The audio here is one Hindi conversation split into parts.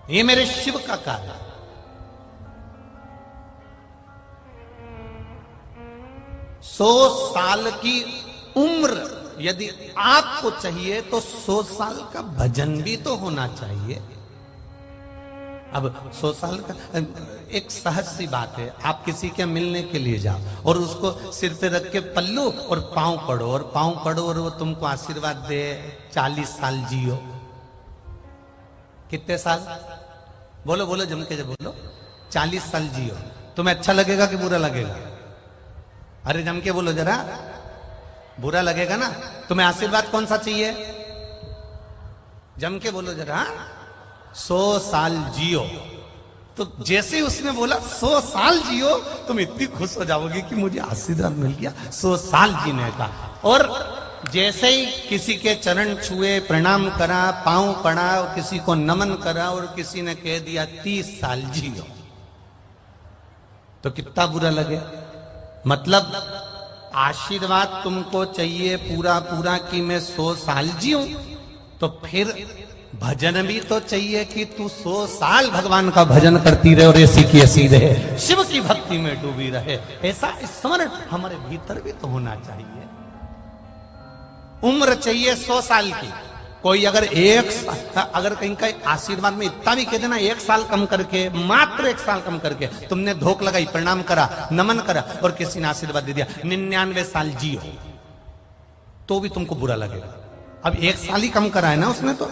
ये मेरे शिव का कार्य है। सौ साल की उम्र यदि आपको चाहिए तो 100 साल का भजन भी तो होना चाहिए। अब 100 साल का एक सहज सी बात है, आप किसी के मिलने के लिए जाओ और उसको सिर पे रख के पल्लू और पांव पड़ो और वो तुमको आशीर्वाद दे 40 साल जियो। कितने साल? बोलो बोलो जम के, जब बोलो 40 साल जियो, तुम्हें अच्छा लगेगा कि बुरा लगेगा? अरे जम के बोलो जरा, बुरा लगेगा ना। तुम्हें आशीर्वाद कौन सा चाहिए? जम के बोलो जरा, 100 साल जियो। तो जैसे ही उसने बोला 100 साल जियो, तुम इतनी खुश हो जाओगे कि मुझे आशीर्वाद मिल गया 100 साल जीने का। और जैसे ही किसी के चरण छुए, प्रणाम करा, पांव पड़ा, किसी को नमन करा और किसी ने कह दिया 30 साल जियो, तो कितना बुरा लगे। मतलब आशीर्वाद तुमको चाहिए पूरा पूरा कि मैं 100 साल जीऊं, तो फिर भजन भी तो चाहिए कि तू 100 साल भगवान का भजन करती रहे और ऐसी की ऐसी रहे, शिव की भक्ति में डूबी रहे। ऐसा स्मरण हमारे भीतर भी तो होना चाहिए। उम्र चाहिए 100 साल की। कोई अगर अगर कहीं का आशीर्वाद में इतना भी कह देना 1 साल कम करके, मात्र 1 साल कम करके तुमने धोख लगाई, प्रणाम करा, नमन करा और किसी ने आशीर्वाद दे दिया 99 साल जियो, तो भी तुमको बुरा लगेगा। अब 1 साल ही कम करा है ना उसने तो,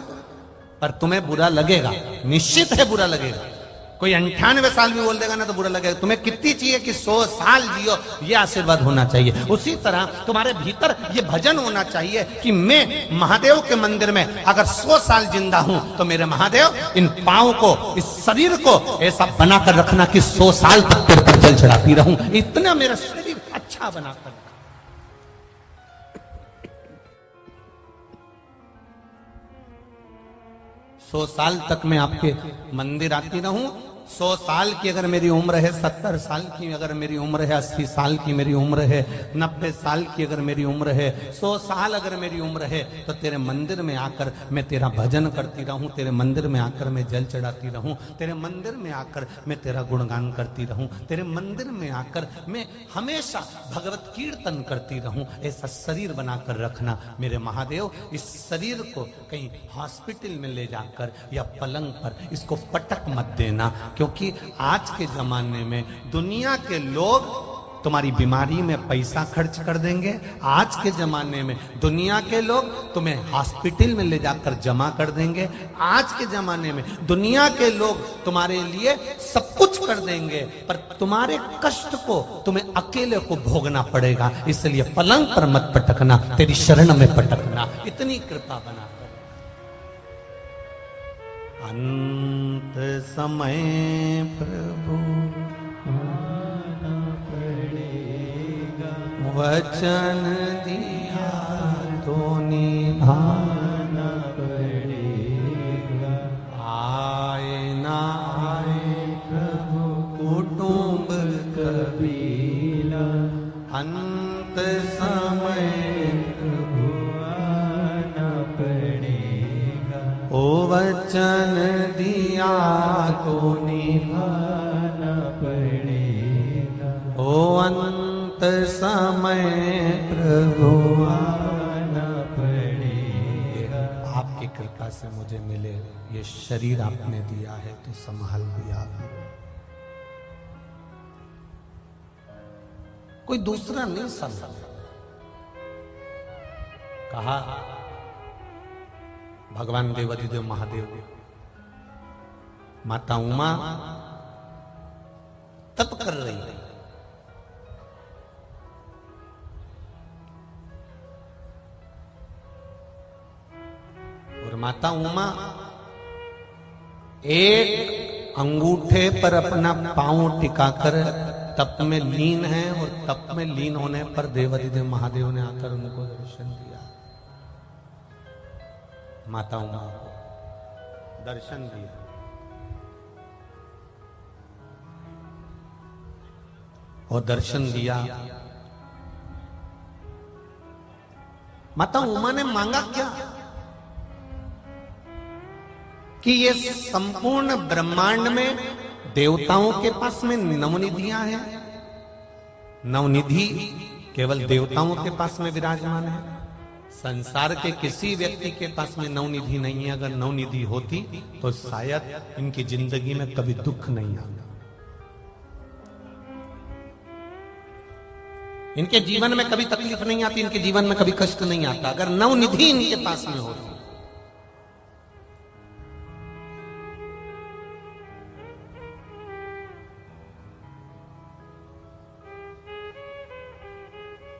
पर तुम्हें बुरा लगेगा, निश्चित है बुरा लगेगा। कोई 98 साल भी बोल देगा ना तो बुरा लगेगा। तुम्हें कितनी चाहिए कि 100 साल जियो, ये आशीर्वाद होना चाहिए। उसी तरह तुम्हारे भीतर ये भजन होना चाहिए कि मैं महादेव के मंदिर में अगर 100 साल जिंदा हूं तो मेरे महादेव इन पांव को, इस शरीर को ऐसा बनाकर रखना कि 100 साल तक तेरे पर जल चढ़ाती रहूं। इतना मेरा शरीर अच्छा बनाकर। 100 साल तक मैं आपके मंदिर आती रहूं। 100 साल की अगर मेरी उम्र है, 70 साल की अगर मेरी उम्र है, 80 साल की मेरी उम्र है, 90 साल की अगर मेरी उम्र है, 100 साल अगर मेरी उम्र है, तो तेरे मंदिर में आकर मैं तेरा भजन करती रहूं, तेरे मंदिर में आकर मैं जल चढ़ाती रहूं, तेरे मंदिर में आकर मैं तेरा गुणगान करती रहूं, तेरे मंदिर में आकर मैं हमेशा भगवत कीर्तन करती रहूं। ऐसा शरीर बनाकर रखना मेरे महादेव। इस शरीर को कहीं हॉस्पिटल में ले जाकर या पलंग पर इसको पटक मत देना, क्योंकि आज के जमाने में दुनिया के लोग तुम्हारी बीमारी में पैसा खर्च कर देंगे। आज के जमाने में दुनिया के लोग तुम्हें हॉस्पिटल में ले जाकर जमा कर देंगे। आज के जमाने में दुनिया के लोग तुम्हारे लिए सब कुछ कर देंगे, पर तुम्हारे कष्ट को तुम्हें अकेले को भोगना पड़ेगा। इसलिए पलंग पर मत पटकना, तेरी शरण में पटकना। इतनी कृपा बना। अंत समय प्रभु आना पड़ेगा, वचन दिया तो निभाना पड़ेगा। आए ना आए प्रभु कुटुंब कबीला, अंत समय प्रभु आना पड़ेगा। ओ वचन दिया तो निभाना पड़ेगा, ओ अंत समय प्रभु आना पड़ेगा। आपकी कृपा से मुझे मिले ये शरीर आपने दिया है तो संभाल भी आपने, कोई दूसरा नहीं संभाल। कहा भगवान देवाधिदेव महादेव, माता उमा तप कर रही है, और माता उमा एक अंगूठे पर अपना पांव टिकाकर तप में लीन है, और तप में लीन होने पर देवाधिदेव महादेव ने आकर उनको दर्शन दिया। माता उमा को दर्शन दिया, और दर्शन दिया। माता उमा ने मांगा क्या? कि ये संपूर्ण ब्रह्मांड में देवताओं के पास में नवनिधियां हैं। नवनिधि केवल देवताओं के पास में विराजमान है। संसार के किसी व्यक्ति के पास में नवनिधि नहीं है। अगर नवनिधि होती तो शायद इनकी जिंदगी में कभी दुख नहीं आता, इनके जीवन में कभी तकलीफ नहीं आती, इनके जीवन में कभी कष्ट नहीं आता अगर नवनिधि इनके पास में होती।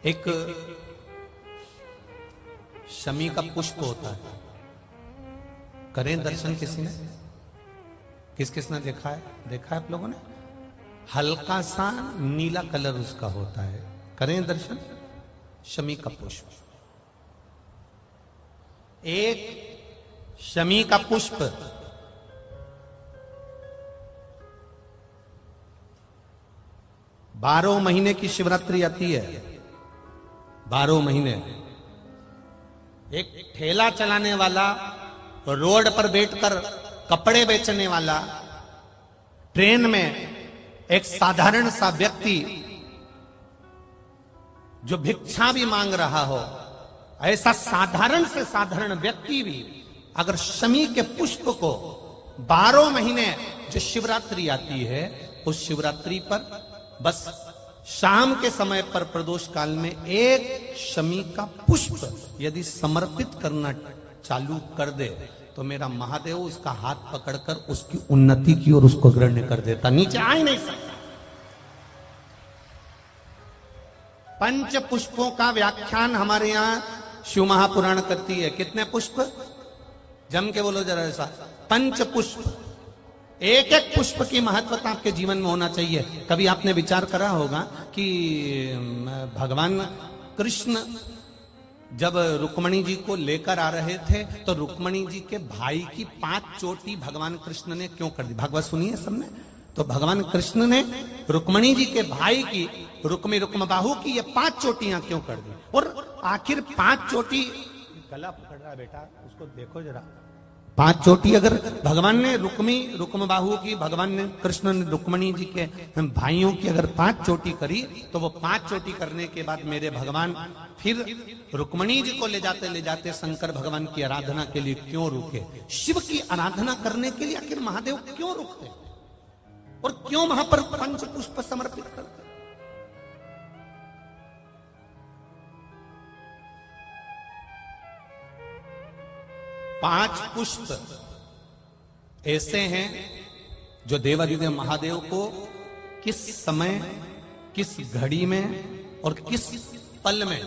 एक शमी का पुष्प होता है, करें दर्शन किसी ने? किस किसने देखा है? देखा है आप लोगों ने? हल्का सा नीला कलर उसका होता है, करें दर्शन। शमी का पुष्प, एक शमी का पुष्प 12 महीने की शिवरात्रि आती है। 12 महीने एक ठेला चलाने वाला, रोड पर बैठकर कपड़े बेचने वाला, ट्रेन में एक साधारण सा व्यक्ति जो भिक्षा भी मांग रहा हो, ऐसा साधारण से साधारण व्यक्ति भी अगर शमी के पुष्प को 12 महीने जो शिवरात्रि आती है, उस शिवरात्रि पर बस शाम के समय पर प्रदोष काल में एक शमी का पुष्प यदि समर्पित करना चालू कर दे तो मेरा महादेव उसका हाथ पकड़कर उसकी उन्नति की ओर उसको ग्रहण कर देता, नीचे आ ही नहीं सकता। पंच पुष्पों का व्याख्यान हमारे यहां शिव महापुराण करती है। कितने पुष्प? जम के बोलो जरा ऐसा, पंच पुष्प। एक एक पुष्प की महत्वता आपके जीवन में होना चाहिए। कभी आपने विचार करा होगा कि भगवान कृष्ण जब रुक्मणी जी को लेकर आ रहे थे तो रुक्मणी जी के भाई की 5 चोटी भगवान कृष्ण ने क्यों कर दी? भागवत सुनिए सबने। तो भगवान कृष्ण ने रुक्मणी जी के भाई की रुक्म बाहु की ये 5 चोटियां क्यों कर दी? और आखिर 5 चोटी, गला पकड़ रहा बेटा, उसको देखो जरा। 5 चोटी अगर भगवान ने रुक्म बाहु की, भगवान ने कृष्ण ने रुक्मणी जी के भाइयों की अगर 5 चोटी करी, तो वो 5 चोटी करने के बाद मेरे भगवान फिर रुक्मणी जी को ले जाते शंकर भगवान की आराधना के लिए क्यों रुके? शिव की आराधना करने के लिए आखिर महादेव क्यों रुकते और क्यों वहां पर पंच पुष्प समर्पित करते? पांच पुष्प ऐसे हैं जो देवादिदेव महादेव को किस समय, किस घड़ी में और किस पल में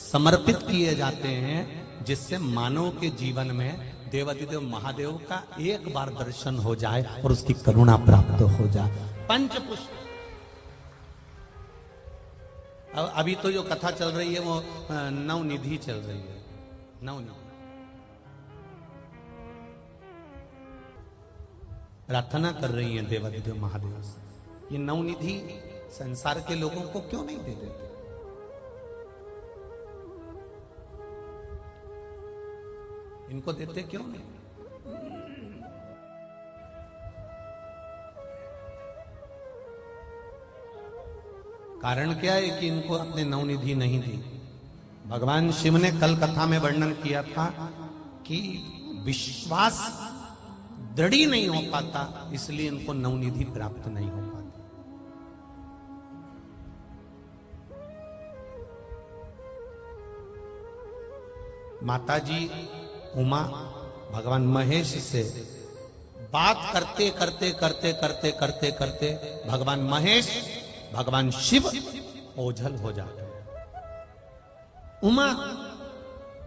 समर्पित किए जाते हैं, जिससे मानव के जीवन में देवादिदेव महादेव का एक बार दर्शन हो जाए और उसकी करुणा प्राप्त हो जाए। पंच पुष्प। अभी तो जो कथा चल रही है वो नवनिधि चल रही है। नवनिधि प्रार्थना कर रही हैं देवादिदेव महादेव से, ये नवनिधि संसार के लोगों को क्यों नहीं दे देते? इनको देते क्यों नहीं? कारण क्या है कि इनको अपने नवनिधि नहीं दी? भगवान शिव ने कल कथा में वर्णन किया था कि विश्वास दृढ़ नहीं हो पाता, इसलिए इनको नवनिधि प्राप्त नहीं हो पाती। माताजी उमा भगवान महेश से बात करते करते करते करते करते करते भगवान महेश, भगवान शिव ओझल हो जाते हैं। उमा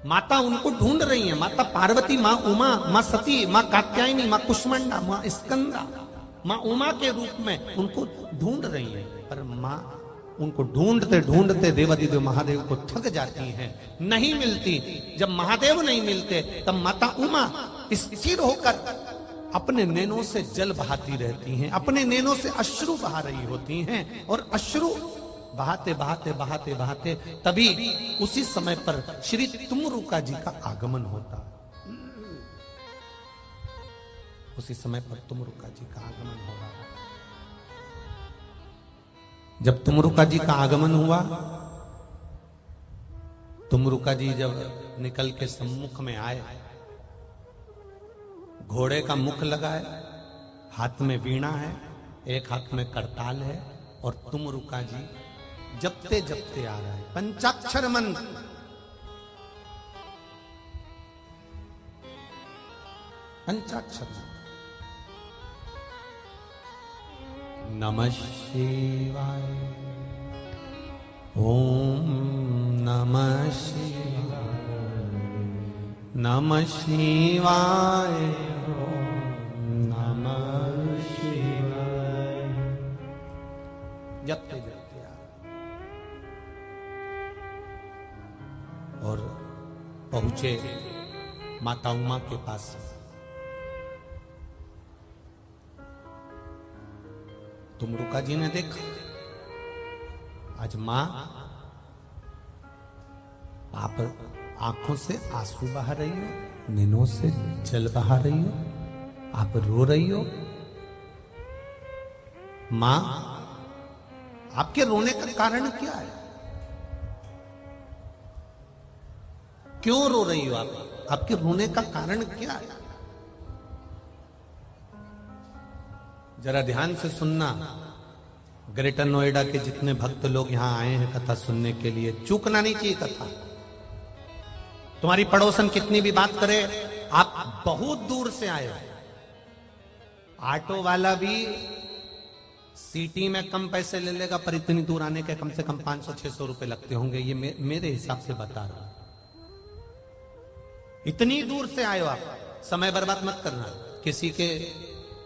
माता उनको ढूंढ रही है, माता पार्वती, माँ उमा, माँ सती, माँ कात्यायनी, माँ कुष्मांडा, माँ स्कंदा, माँ उमा के रूप में उनको ढूंढ रही है। पर माँ उनको ढूंढते ढूंढते देवादिदेव महादेव को थक जाती हैं, नहीं मिलती। जब महादेव नहीं मिलते तब माता उमा स्थिर होकर अपने नैनों से जल बहाती रहती हैं, अपने नैनों से अश्रु बहा रही होती हैं, और अश्रु बहाते बहाते बहाते बहाते तभी उसी समय पर श्री तुमरुका जी का आगमन होता। उसी समय पर तुमरुका जी का आगमन हो रहा है। जब तुमरुका जी का आगमन हुआ, तुमरुका जी जब निकल के सम्मुख में आए, घोड़े का मुख लगा है, हाथ में वीणा है, एक हाथ में करताल है, और तुमरुका जी जपते जपते आ रहा है पंचाक्षर मंत्र। पंचाक्षर मंत्र, नमः शिवाय, ओम नमः शिवाय, नमः शिवाय, ओम नमः शिवाय। जपते जपते आ, और पहुंचे माता उमा के पास। तुमरुका जी ने देखा आज मां आप आंखों से आंसू बहा रही हो, नीनों से जल बहा रही हो, आप रो रही हो। मां, आपके रोने का कारण क्या है? क्यों रो रही हो आप? आपके रोने का कारण क्या है? जरा ध्यान से सुनना। ग्रेटर नोएडा के जितने भक्त लोग यहां आए हैं कथा सुनने के लिए, चूकना नहीं चाहिए कथा। तुम्हारी पड़ोसन कितनी भी बात करे, आप बहुत दूर से आए हो। ऑटो वाला भी सिटी में कम पैसे ले लेगा, पर इतनी दूर आने के कम से कम 500-600 रुपए लगते होंगे। ये मेरे हिसाब से बता रहा हूं। इतनी दूर से आए हो आप, समय बर्बाद मत करना। किसी के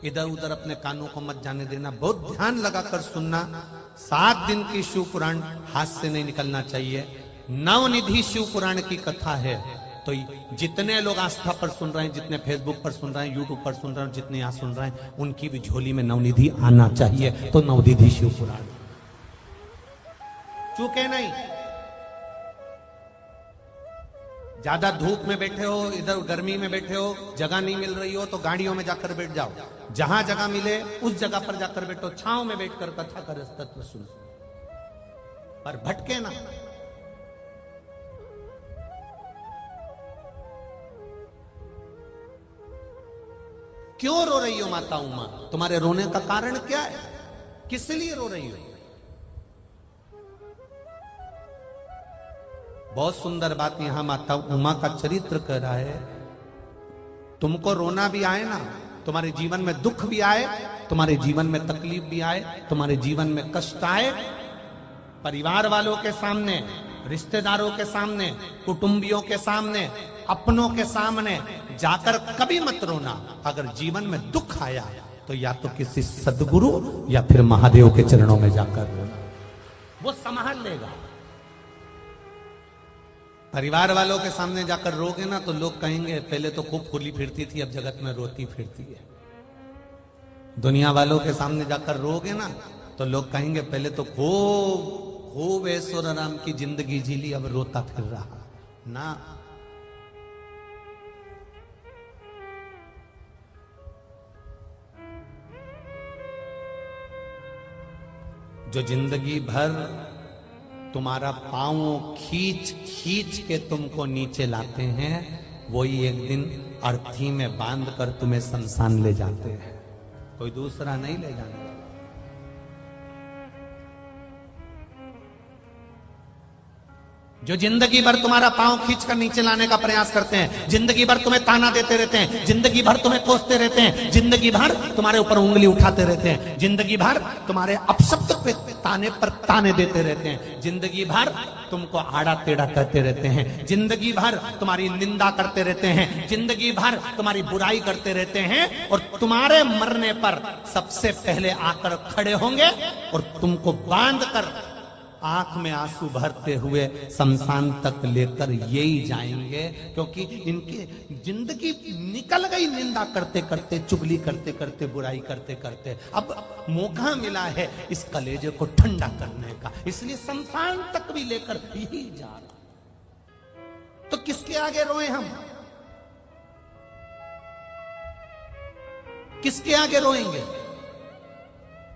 इधर उधर अपने कानों को मत जाने देना, बहुत ध्यान लगाकर सुनना। 7 दिन की शिव पुराण हाथ से नहीं निकलना चाहिए। नवनिधि शिव पुराण की कथा है, तो जितने लोग आस्था पर सुन रहे हैं, जितने फेसबुक पर सुन रहे हैं, यूट्यूब पर सुन रहे हैं, जितने यहां सुन रहे हैं, उनकी भी झोली में नवनिधि आना चाहिए। तो नवनिधि शिव पुराण चूके नहीं। ज्यादा धूप में बैठे हो, इधर गर्मी में बैठे हो, जगह नहीं मिल रही हो, तो गाड़ियों में जाकर बैठ जाओ। जहां जगह मिले उस जगह पर जाकर बैठो, छांव में बैठकर कथा कर तत्व सुनो, पर भटके ना। क्यों रो रही हो माता उमा? तुम्हारे रोने का कारण क्या है? किस लिए रो रही हो? बहुत सुंदर बात यहां माता उमा का चरित्र कह रहा है। तुमको रोना भी आए ना, तुम्हारे जीवन में दुख भी आए, तुम्हारे जीवन में तकलीफ भी आए, तुम्हारे जीवन में कष्ट आए, परिवार वालों के सामने, रिश्तेदारों के सामने, कुटुंबियों के सामने, अपनों के सामने जाकर कभी मत रोना। अगर जीवन में दुख आया तो या तो किसी सदगुरु या फिर महादेव के चरणों में जाकर रोना, वो संभाल लेगा। परिवार वालों के सामने जाकर रोगे ना तो लोग कहेंगे पहले तो खूब फूली फिरती थी, अब जगत में रोती फिरती है। दुनिया वालों के सामने जाकर रोगे ना तो लोग कहेंगे पहले तो खूब ऐश्वर्य राम की जिंदगी जी ली, अब रोता फिर रहा ना। जो जिंदगी भर तुम्हारा पांव खींच खींच के तुमको नीचे लाते हैं, वही एक दिन अर्थी में बांध कर तुम्हें शमशान ले जाते हैं, कोई दूसरा नहीं ले जाने वाला। जो जिंदगी भर तुम्हारा पांव खींचकर नीचे लाने का प्रयास करते हैं, जिंदगी भर तुम्हें ताना देते रहते हैं, जिंदगी भर तुम्हें कोसते रहते हैं, जिंदगी भर तुम्हारे ऊपर उंगली उठाते रहते हैं, जिंदगी भर तुम्हारे अपशब्द पे ताने पर ताने देते रहते हैं, जिंदगी भर तुमको आड़ा टेढ़ा कहते रहते हैं, जिंदगी भर तुम्हारी निंदा करते रहते हैं, जिंदगी भर तुम्हारी बुराई करते रहते हैं, और तुम्हारे मरने पर सबसे पहले आकर खड़े होंगे और तुमको बांध कर आंख में आंसू भरते हुए शमशान तक लेकर यही जाएंगे। क्योंकि इनकी जिंदगी निकल गई निंदा करते करते, चुगली करते करते, बुराई करते करते। अब मौका मिला है इस कलेजे को ठंडा करने का, इसलिए शमशान तक भी लेकर यही जा रहा। तो किसके आगे रोए हम? किसके आगे रोएंगे?